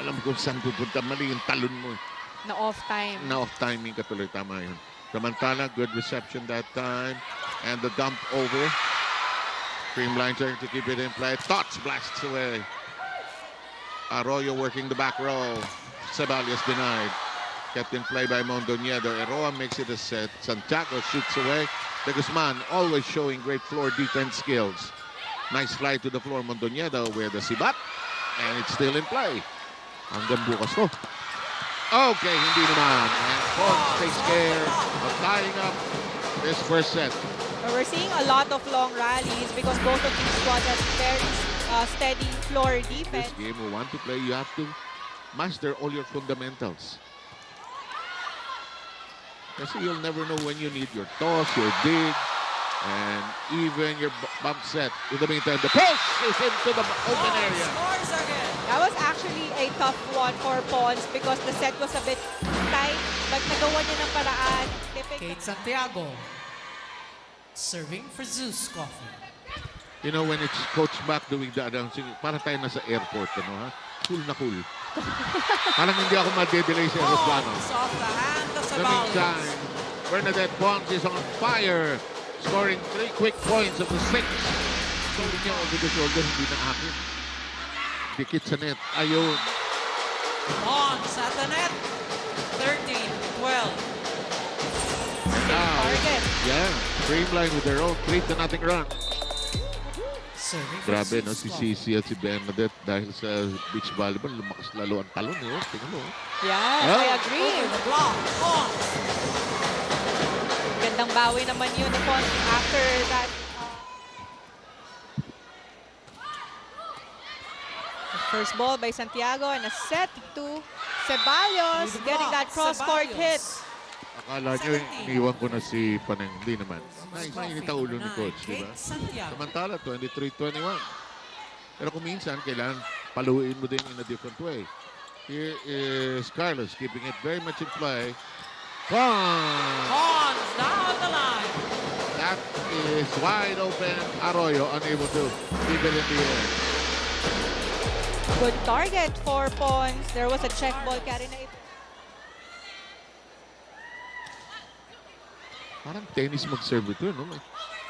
alam kung saan pupunta. Mali yung talon mo. Na off time. Na off timing ka tuloy. Tama yun. Samantala, good reception that time. And the dump over. Creamline trying to keep it in play. Tots blasts away. Arroyo working the back row. Ceballos denied. Kept in play by Mondoñedo. Eroa makes it a set. Santiago shoots away. De Guzman always showing great floor defense skills. Nice slide to the floor, Mondoñedo with the sibat. And it's still in play. Hanggang bukas to. Okay, hindi naman. And Pons takes care of tying up this first set. We're seeing a lot of long rallies because both of these squads have very steady floor defense. This game we want to play, you have to master all your fundamentals. Kasi you'll never know when you need your toss, your dig, and even your bump set. In the meantime, the push is into the open area. Scores again. That was actually a tough one for Pons because the set was a bit tight, but nagawa niya ng paraan. Kate Santiago. Serving for Zeus Coffee. You know, when it's Coach Mac doing the announcing, para tayo nasa airport, ano ha? Cool na cool. Parang hindi ako madedelay sa aeroplano. Pons off the hand of In the meantime, Ceballos. Bernadette Pons is on fire, scoring 3 quick points of the 6. Sabi niya over the shoulder, hindi na akin. Dikit sa net. Ayun. Pons at the net. 13-12. Now, Target. yeah, Creamline with their own 3-0 run. Serving for Grabe, no? Zeus Si Coffee. Cici at si Bernadette dahil sa beach volleyball, lumakas lalo ang talon. Eh. Tingnan mo. Yes, Oh. I agree. Over the block. Pons. Gandang bawi naman yun ni Pons after that. The first ball by Santiago and a set to Ceballos, With the getting block, that cross-court hit. Ceballos. Akala nyo, iniwan ko na si Paneng. Hindi naman. Mainit ang ulo ni Coach, di ba? Kate Santiago. Samantala, 23-21. Pero kung minsan, kailangan paluin mo din in a different way. Here is Carlos keeping it very much in play. Pons! Pons down the line. That is wide open. Arroyo unable to keep it in the air. Good target for Pons. There was a check ball carry na Parang tennis mag-serve ito, no?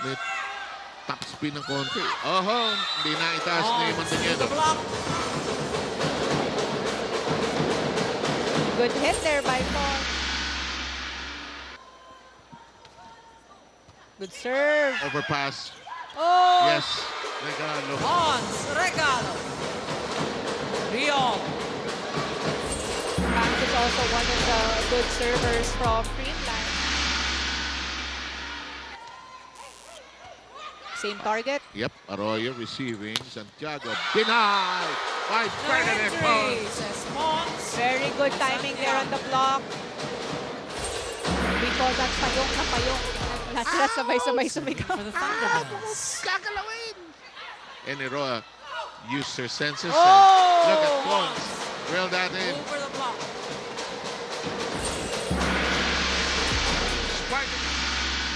May top spin ng konti. Oho, hindi na itaas ni Pons to Montañedo. the block. good hit there by Pons. Good serve. Overpass. Oh! Yes. Regalo. Pons. Regalo. Rio. Frank is also one of the good servers from Creamline. Same target. Yep, Arroyo receiving. Santiago denied by No Bernadette entry, Pons. says Pons. Very good timing there on the block. Because that's payong na payong. Lahat sila sabay-sabay sumigaw. For the Thunderbirds. Kakalawin! And Eroa used her senses. Oh! And look at Pons. Drill that in. Over the block. Spike.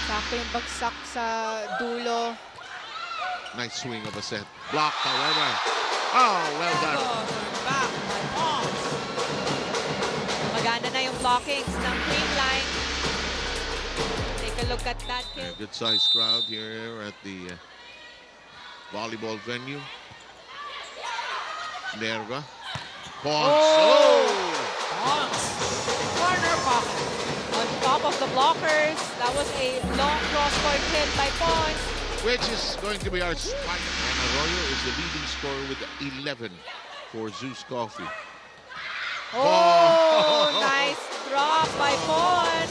Sakto yung bagsak sa dulo. Nice swing of a set. Blocked, however. Oh, well done. Going back by Pons. Maganda na yung blockings ng Creamline. Take a look at that kill. Good sized crowd here at the volleyball venue. Nerva. Pons. Oh! Pons. Corner pocket. On top of the blockers, that was a long cross-court hit by Pons. Which is going to be our spike. And Arroyo is the leading scorer with 11 for Zeus Coffee. Oh, nice drop by Pons.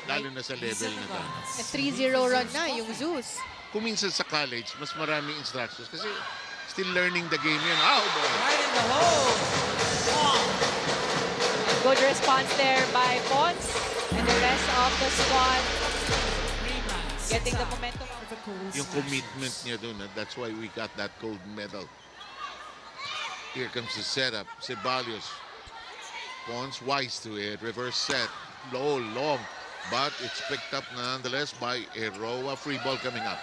Lalo na sa level na to. A 3-0 run na yung Zeus. Kung minsan sa college, mas maraming instructions kasi still learning the game yan. Oh, boy. Right in the hole. Pons. Good response there by Pons and the rest of the squad Creamline. getting the momentum. Yung commitment niya dun. That's why we got that gold medal. Here comes the setup. Ceballos. Pons wise to it. Reverse set. Low, long. But it's picked up nonetheless by Eroa. Free ball coming up.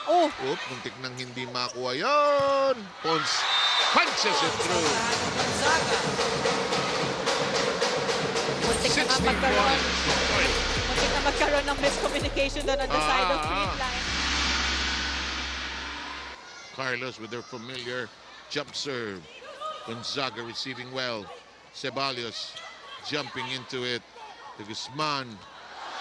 Oh, Muntik nang hindi makuha yun. Pons punches it through. Gonzaga. magkaroon. Oy. Muntik na magkaroon ng miscommunication doon on the side of Creamline. Carlos with their familiar jump serve. Gonzaga receiving well. Ceballos jumping into it. To Guzman.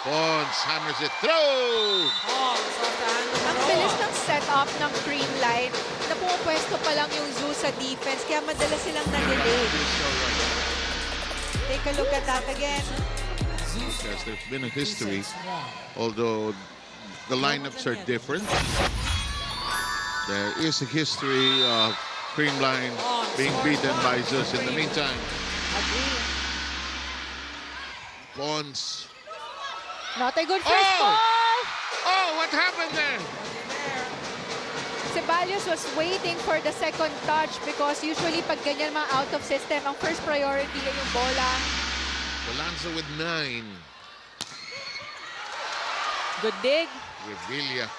Pons hammers it through. Pongs off the hand of Ang Roa. bilis ng setup ng Creamline na pumupwesto pa lang yung Zoo sa defense kaya madalas silang na-delay. Take a look at that again. Yes, there's been a history, 2-6-1. although the lineups are different. There is a history of Creamline being beaten by Zeus. In the meantime, Agree. Pons. Not a good first Oh! ball! Oh, what happened there? Ceballos was waiting for the second touch because usually pag ganyan mga out of system, ang first priority ay yung bola. Balanza with 9. Good dig. Revilla.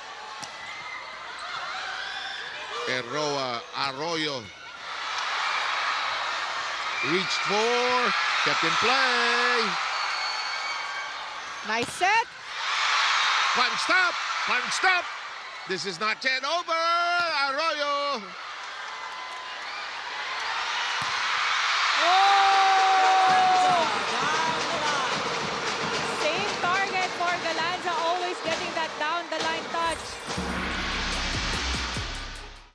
Eroa. Arroyo. Reached for. Kept in play. Nice set. Punched up. Punched up. This is not yet over.